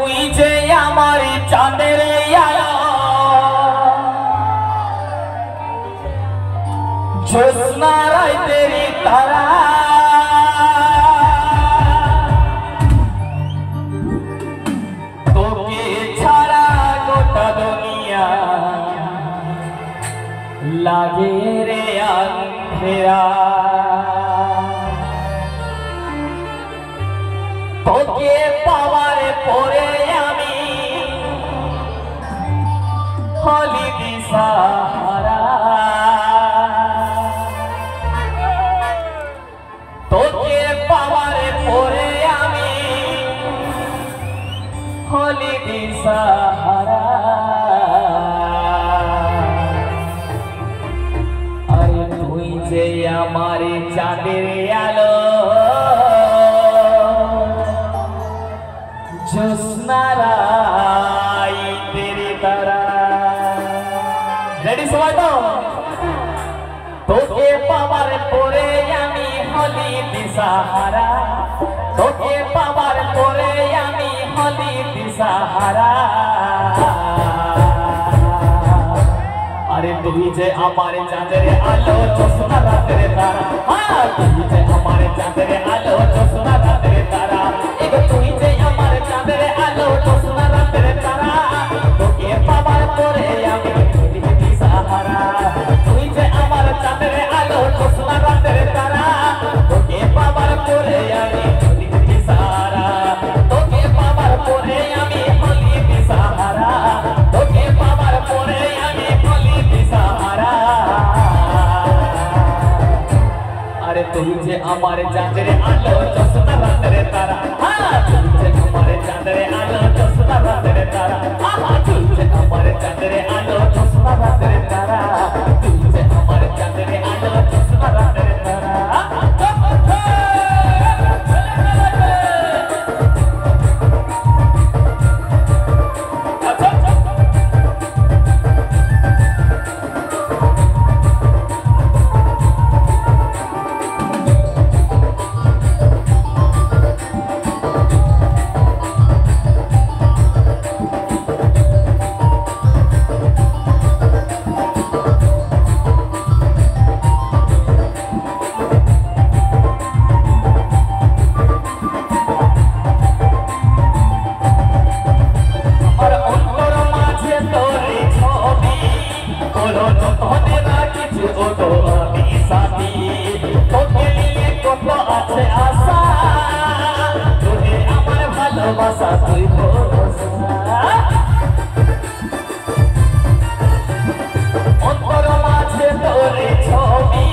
তুই যে আমার চাঁদের আলো জ্যোৎস্না রাতের তারা তোকে ছাড়া গোটা দুনিয়া লাগে রে আন্ধেরা তোকে পাওয়ার পরে আমি হলি দিশাহারা তোকে পাওয়ার পরে আমি হলি দিশাহারা আরে তুই যে আমার চাঁদের আলো জ্যোৎস্না রাতের তারা রেডি সবাই তো তোকে পাওয়ার পরে আমি হলি দিশাহারা তোকে পাওয়ার পরে আমি হলি দিশাহারা আরে তুই যে আমার চাঁদের আলো জ্যোৎস্না রাতের তারা তুই যে আমার চাঁদের আলো জ্যোৎস্না রাতের তারা তুই যে আমার চাঁদের আলো জ্যোৎস্না রাতের তারা তোকে পাওয়ার পরে আমি হলি দিশাহারা তুই যে আমার চাঁদের আলো জ্যোৎস্না রাতের তারা তোকে পাওয়ার পরে আমি হলি দিশাহারা তোকে পাওয়ার পরে আমি হলি দিশাহারা তোকে পাওয়ার পরে আমি হলি দিশাহারা আরে তুই যে আমার চাঁদের আলো জ্যোৎস্না রাতের তারা তুই যে আমার চাঁদের আলো জ্যোৎস্না রাতের তারা তুই যে আমার চাঁদের আলো জ্যোৎস্না রাতের তারা তুই যে আমার চাঁদের আলো জ্যোৎস্না রাতের তারা অন্তর মাঝে তোরে ছবি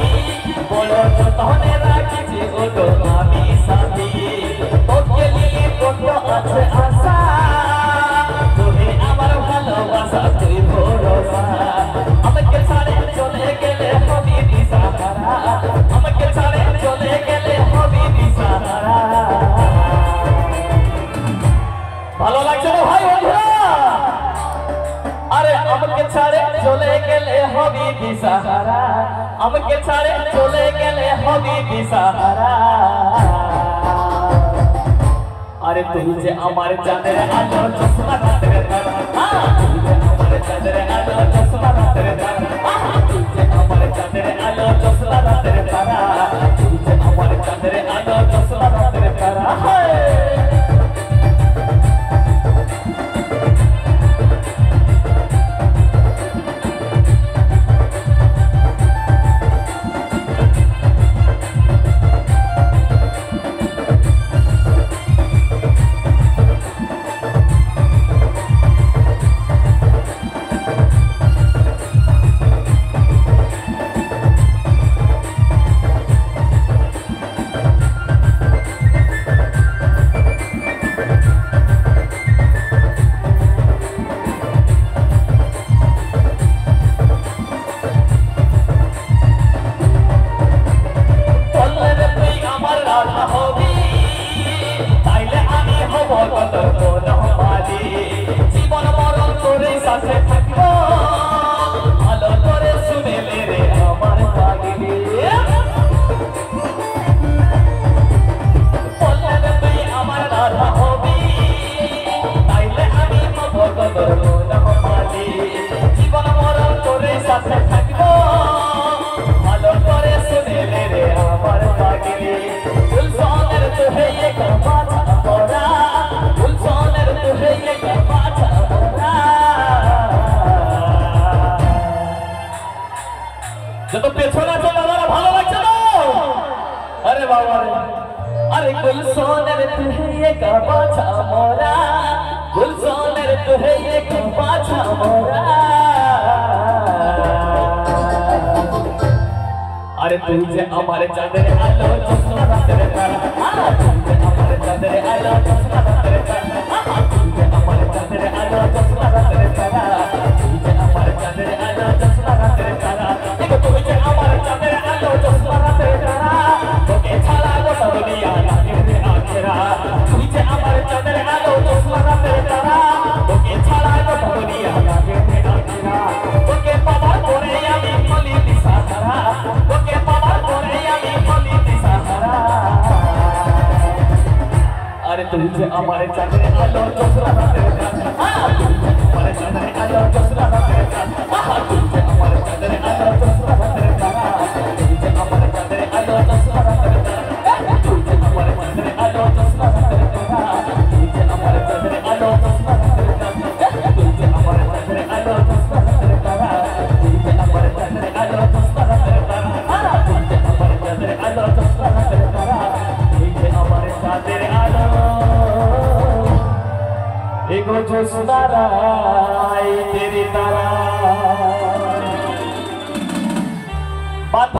বলো যতনে রাখিছি ওটো আমি সাথী তোকে নিয়ে কত আছে আশা তুমি আমার ভালোবাসা তুই ভরসা আমাকে ছাড়ে চলে গেলে হবি দিশাহারা আমাকে ছাড়ে চলে গেলে হবি দিশাহারা ভালো লাগছে না ভাই বন্ধুরা আরে আমাকে ছাড়ে চলে গেলে হবি দিশাহারা আমাকে ছাড়ে চলে গেলে হবি দিশাহারা আরে তুই যে আমার চাঁদের আলো জ্যোৎস্না রাতের তারা তুই যে আমার চাঁদের আলো জ্যোৎস্না রাতের তারা তুই যে আমার চাঁদের আলো জ্যোৎস্না রাতের তারা তুই যে আমার চাঁদের আলো জ্যোৎস্না রাতের তারা गुलसोनर तुहे एक बाछा मोरा गुलसोनर तुहे एक बाछा मोरा अरे तुझे हमारे चांदरे आलो चश्मा तेरे तारा तुझे हमारे चांदरे आलो चश्मा तेरे तारा तुझे हमारे चांदरे आलो चश्मा तेरे तारा तुझे हमारे चांदरे आलो चश्मा तेरे तारा देखो तुझे हमारे चांदरे आलो चश्मा तेरे तारा तो के छाला गोटा दुनिया लागे रे आखिरा तुझे हमारे चांदरे आलो चश्मा तेरे तारा तो के छाला गोटा दुनिया लागे रे आखिरा तो के बाबा कोरे यामी मली दिशा तारा अरे तुझे हमारे चांदरे आलो चश्मा तेरे तारा तुझे हमारे चांदरे आलो चश्मा तेरे तारा तुझे हमारे चांदरे आलो चश्मा तेरे तारा तुझे हमारे चांदरे आलो चश्मा तेरे तारा तुझे हमारे चांदरे आलो चश्मा तेरे तारा तुझे हमारे चांदरे आलो चश्मा तेरे तारा तुझे हमारे चांदरे आलो चश्मा तेरे तारा तुझे हमारे चांदरे आलो चश्मा तेरे तारा तुझे हमारे चांदरे आलो चश्मा तेरे तारा तुझे हमारे चांदरे आलो ego chosnara